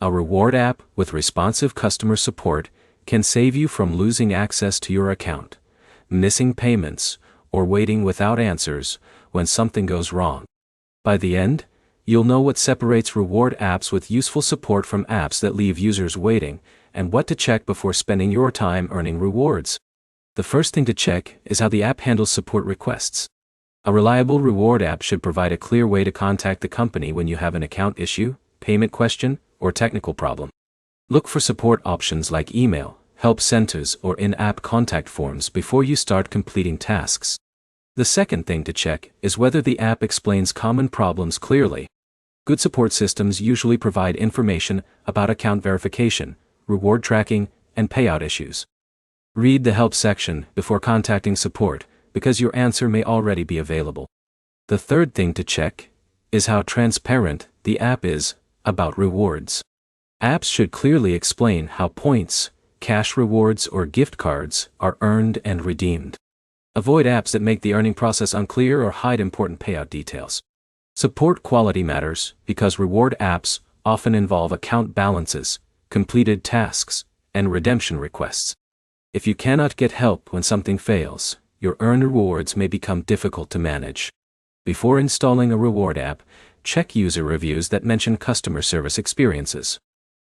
A reward app with responsive customer support can save you from losing access to your account, missing payments, or waiting without answers when something goes wrong. By the end, you'll know what separates reward apps with useful support from apps that leave users waiting, and what to check before spending your time earning rewards. The first thing to check is how the app handles support requests. A reliable reward app should provide a clear way to contact the company when you have an account issue, payment question, or technical problem. Look for support options like email, help centers, or in-app contact forms before you start completing tasks. The second thing to check is whether the app explains common problems clearly. Good support systems usually provide information about account verification, reward tracking, and payout issues. Read the help section before contacting support, because your answer may already be available. The third thing to check is how transparent the app is about rewards. Apps should clearly explain how points, cash rewards, or gift cards are earned and redeemed. Avoid apps that make the earning process unclear or hide important payout details. Support quality matters because reward apps often involve account balances, completed tasks, and redemption requests. If you cannot get help when something fails, your earned rewards may become difficult to manage. Before installing a reward app, check user reviews that mention customer service experiences.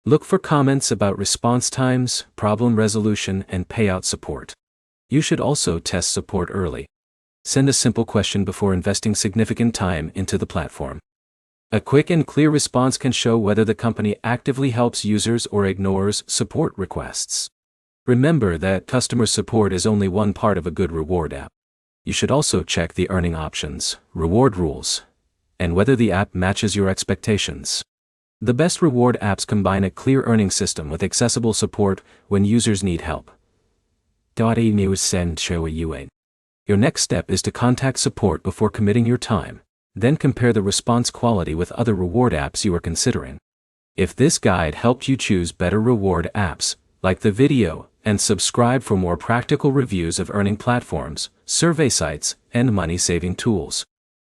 Look for comments about response times, problem resolution, and payout support. You should also test support early. Send a simple question before investing significant time into the platform. A quick and clear response can show whether the company actively helps users or ignores support requests. Remember that customer support is only one part of a good reward app. You should also check the earning options, reward rules, and whether the app matches your expectations. The best reward apps combine a clear earning system with accessible support when users need help. Your next step is to contact support before committing your time, then compare the response quality with other reward apps you are considering. If this guide helped you choose better reward apps, like the video, and subscribe for more practical reviews of earning platforms, survey sites, and money-saving tools.